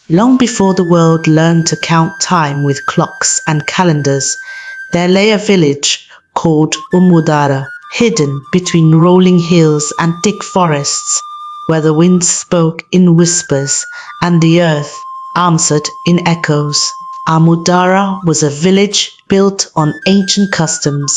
Long before the world learned to count time with clocks and calendars, there lay a village called Umudara, hidden between rolling hills and thick forests, where the wind spoke in whispers and the earth answered in echoes. Umudara was a village built on ancient customs,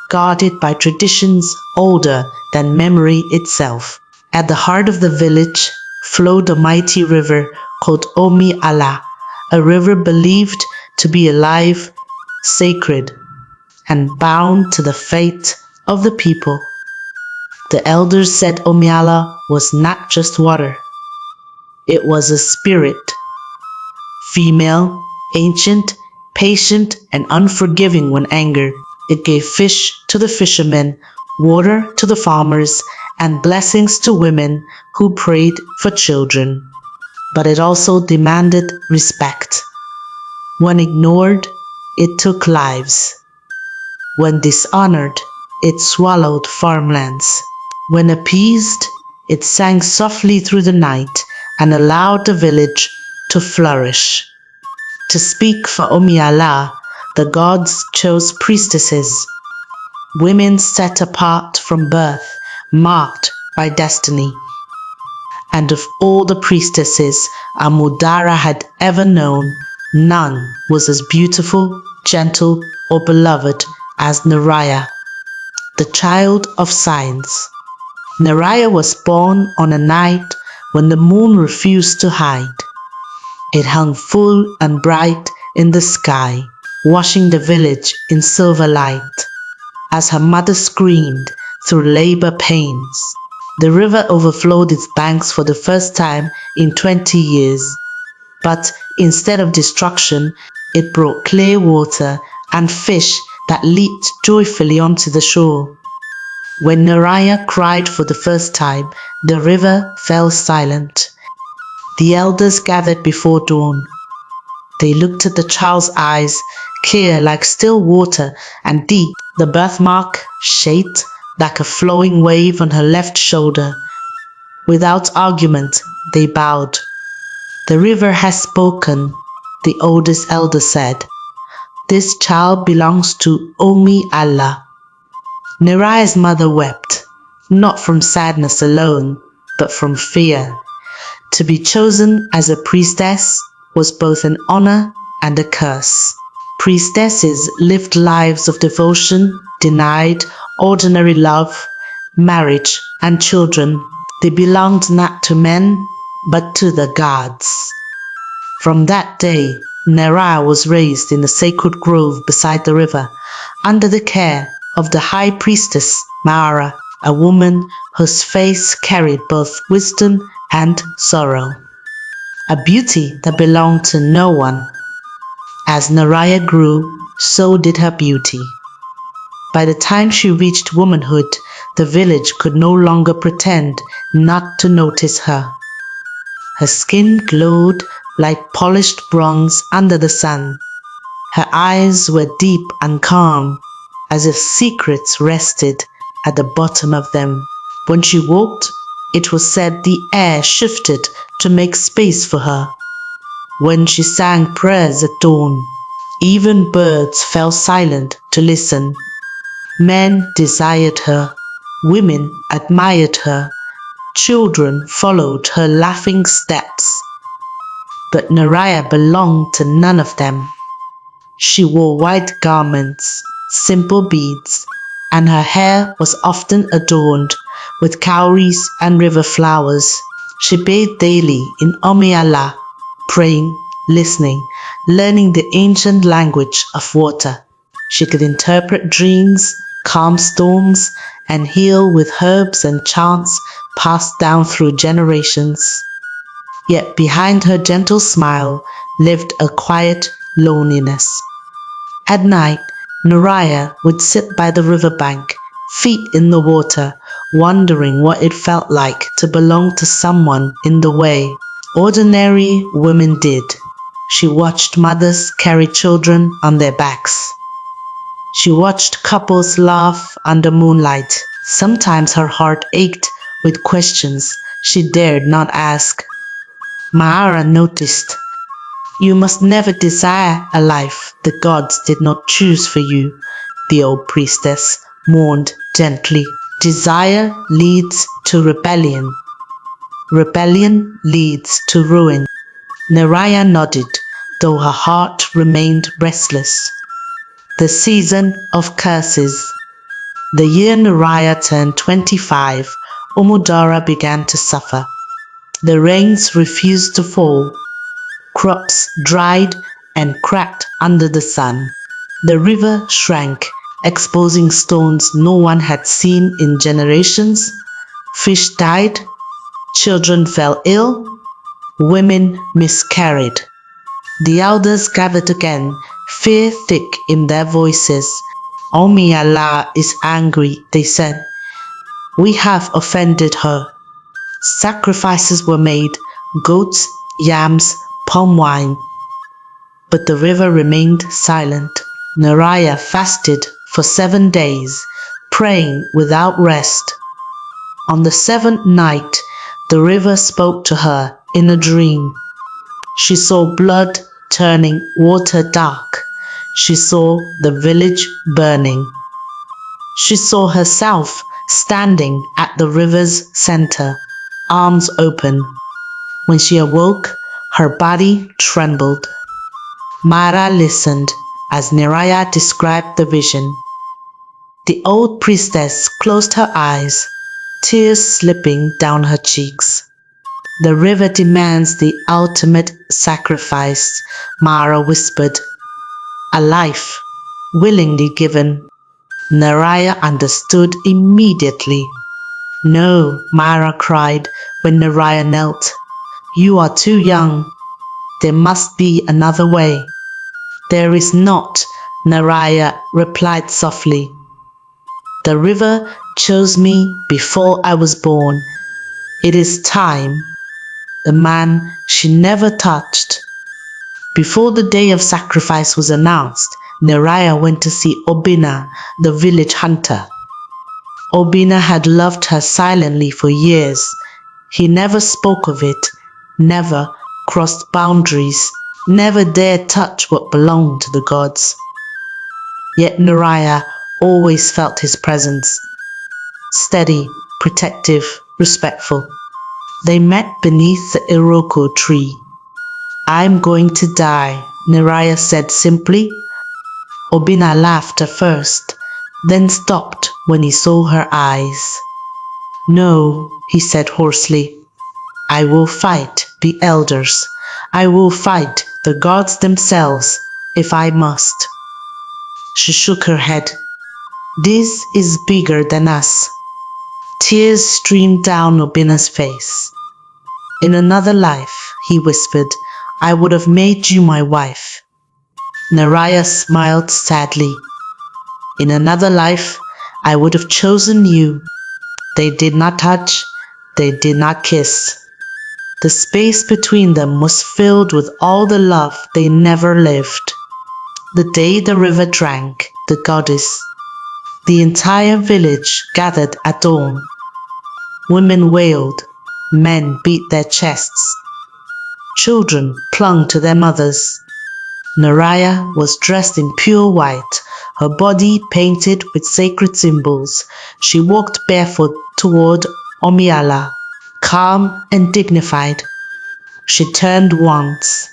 guarded by traditions older than memory itself. At the heart of the village flowed a mighty river called Omi-Ala, a river believed to be alive, sacred, and bound to the fate of the people. The elders said Omi-Ala was not just water. It was a spirit. Female, ancient, patient, and unforgiving when angered. It gave fish to the fishermen, water to the farmers, and blessings to women who prayed for children. But it also demanded respect. When ignored, it took lives. When dishonored, it swallowed farmlands. When appeased, it sang softly through the night and allowed the village to flourish. To speak for Omi-Ala, the gods chose priestesses, women set apart from birth, marked by destiny. And of all the priestesses Umudara had ever known, none was as beautiful, gentle, or beloved as Neriah, the child of science. Neriah was born on a night when the moon refused to hide. It hung full and bright in the sky, washing the village in silver light. As her mother screamed through labor pains, the river overflowed its banks for the first time in 20 years. But instead of destruction, it brought clear water and fish that leaped joyfully onto the shore. When Neriah cried for the first time, the river fell silent. The elders gathered before dawn. They looked at the child's eyes, clear like still water and deep, the birthmark shaped like a flowing wave on her left shoulder. Without argument, they bowed. The river has spoken, the oldest elder said. This child belongs to Omi-Ala. Neriah's mother wept, not from sadness alone, but from fear. To be chosen as a priestess was both an honor and a curse. Priestesses lived lives of devotion, denied ordinary love, marriage, and children. They belonged not to men, but to the gods. From that day, Neriah was raised in the sacred grove beside the river, under the care of the high priestess Mara, a woman whose face carried both wisdom and sorrow. A beauty that belonged to no one. As Neriah grew, so did her beauty. By the time she reached womanhood, the village could no longer pretend not to notice her. Her skin glowed like polished bronze under the sun. Her eyes were deep and calm, as if secrets rested at the bottom of them. When she walked, it was said the air shifted to make space for her. When she sang prayers at dawn, even birds fell silent to listen. Men desired her, women admired her, children followed her laughing steps. But Neriah belonged to none of them. She wore white garments, simple beads, and her hair was often adorned with cowries and river flowers. She bathed daily in Omi-Ala, praying, listening, learning the ancient language of water. She could interpret dreams, calm storms, and heal with herbs and chants passed down through generations. Yet behind her gentle smile lived a quiet loneliness. At night, Neriah would sit by the riverbank, feet in the water, wondering what it felt like to belong to someone in the way ordinary women did. She watched mothers carry children on their backs. She watched couples laugh under moonlight. Sometimes her heart ached with questions she dared not ask. Mara noticed. You must never desire a life the gods did not choose for you, the old priestess mourned gently. Desire leads to rebellion. Rebellion leads to ruin. Neriah nodded, though her heart remained restless. The season of curses. The year Neriah turned 25, Umudara began to suffer. The rains refused to fall. Crops dried and cracked under the sun. The river shrank, exposing stones no one had seen in generations. Fish died, children fell ill, women miscarried. The elders gathered again, fear thick in their voices. Omi-Ala is angry, they said. We have offended her. Sacrifices were made, goats, yams, palm wine. But the river remained silent. Neriah fasted for 7 days, praying without rest. On the 7th night, the river spoke to her in a dream. She saw blood turning water dark. She saw the village burning. She saw herself standing at the river's center, arms open. When she awoke, her body trembled. Mara listened as Neriah described the vision. The old priestess closed her eyes, tears slipping down her cheeks. The river demands the ultimate sacrifice, Mara whispered. A life, willingly given. Neriah understood immediately. No, Mara cried when Neriah knelt. You are too young. There must be another way. There is not, Neriah replied softly. The river chose me before I was born. It is time. The man she never touched. Before the day of sacrifice was announced, Neriah went to see Obina, the village hunter. Obina had loved her silently for years. He never spoke of it, never crossed boundaries, never dared touch what belonged to the gods. Yet Neriah always felt his presence. Steady, protective, respectful. They met beneath the Iroko tree. I'm going to die, Neriah said simply. Obina laughed at first, then stopped when he saw her eyes. No, he said hoarsely. I will fight the elders. I will fight the gods themselves, if I must. She shook her head. This is bigger than us. Tears streamed down Obina's face. In another life, he whispered, I would have made you my wife. Neriah smiled sadly. In another life, I would have chosen you. They did not touch, they did not kiss. The space between them was filled with all the love they never lived. The day the river drank, the goddess, the entire village gathered at dawn. Women wailed, men beat their chests. Children clung to their mothers. Neriah was dressed in pure white, her body painted with sacred symbols. She walked barefoot toward Omi-Ala, calm and dignified. She turned once.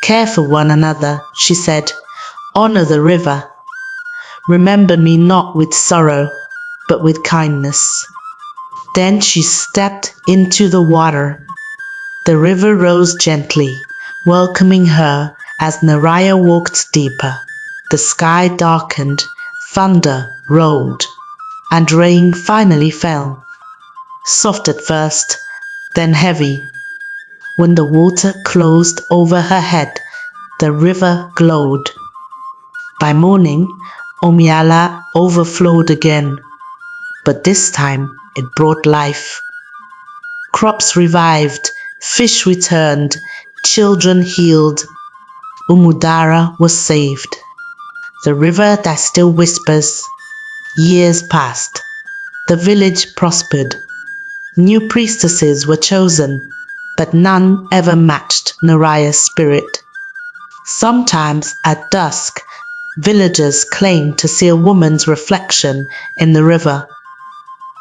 Care for one another, she said. Honor the river. Remember me not with sorrow, but with kindness. Then she stepped into the water. The river rose gently, welcoming her as Neriah walked deeper. The sky darkened, thunder rolled, and rain finally fell. Soft at first, then heavy. When the water closed over her head, the river glowed. By morning, Omi-Ala overflowed again, but this time it brought life. Crops revived, fish returned, children healed. Umudara was saved. The river that still whispers. Years passed. The village prospered. New priestesses were chosen. but none ever matched Neriah's spirit. Sometimes at dusk, villagers claimed to see a woman's reflection in the river,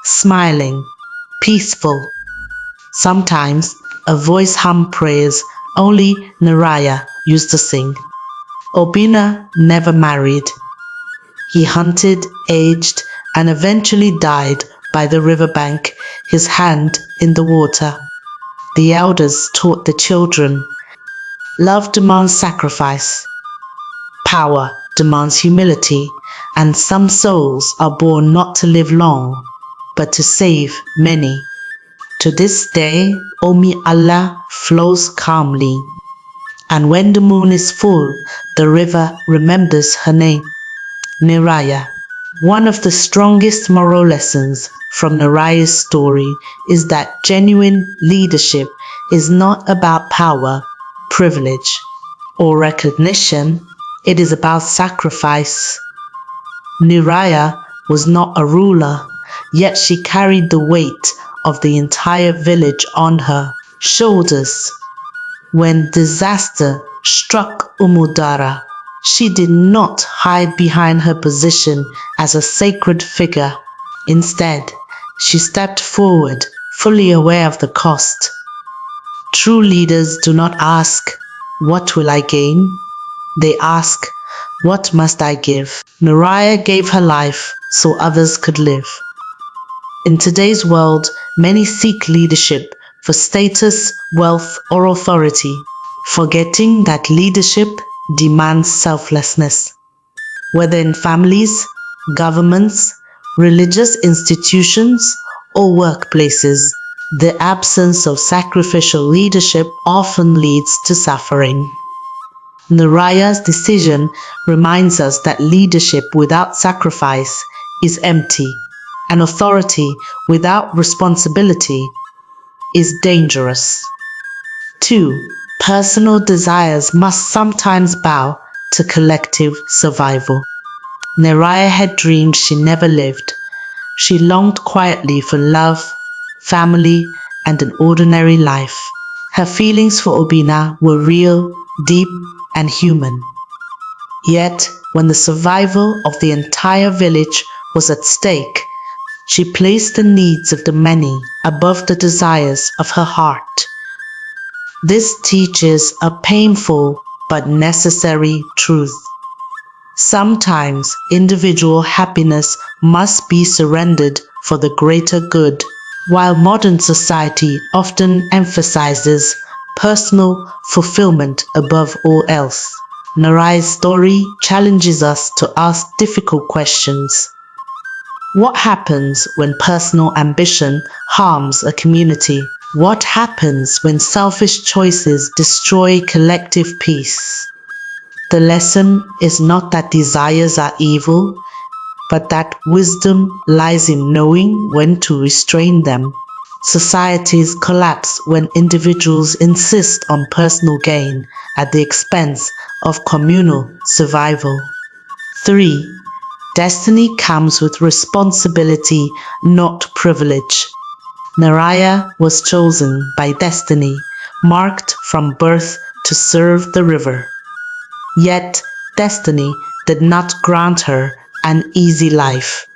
smiling, peaceful. Sometimes a voice hummed prayers only Neriah used to sing. Obina never married. He hunted, aged, and eventually died by the riverbank, his hand in the water. The elders taught the children, love demands sacrifice, power demands humility, and some souls are born not to live long, but to save many. To this day, Omi-Ala flows calmly, and when the moon is full, the river remembers her name, Neriah. One of the strongest moral lessons from Neriah's story is that genuine leadership is not about power, privilege, or recognition. It is about sacrifice. Neriah was not a ruler, yet she carried the weight of the entire village on her shoulders. When disaster struck Umudara, she did not hide behind her position as a sacred figure. Instead, she stepped forward, fully aware of the cost. True leaders do not ask, "What will I gain?" They ask, "What must I give?" Neriah gave her life so others could live. In today's world, many seek leadership for status, wealth, or authority, forgetting that leadership demands selflessness. Whether in families, governments, religious institutions, or workplaces, the absence of sacrificial leadership often leads to suffering. Neriah's decision reminds us that leadership without sacrifice is empty, and authority without responsibility is dangerous. 2. Personal desires must sometimes bow to collective survival. Neriah had dreams she never lived. She longed quietly for love, family, and an ordinary life. Her feelings for Obina were real, deep, and human. Yet, when the survival of the entire village was at stake, she placed the needs of the many above the desires of her heart. This teaches a painful but necessary truth. Sometimes individual happiness must be surrendered for the greater good. While modern society often emphasizes personal fulfillment above all else, Neriah's story challenges us to ask difficult questions. What happens when personal ambition harms a community? What happens when selfish choices destroy collective peace? The lesson is not that desires are evil, but that wisdom lies in knowing when to restrain them. Societies collapse when individuals insist on personal gain at the expense of communal survival. 3. Destiny comes with responsibility, not privilege. Neriah was chosen by destiny, marked from birth to serve the river. Yet destiny did not grant her an easy life.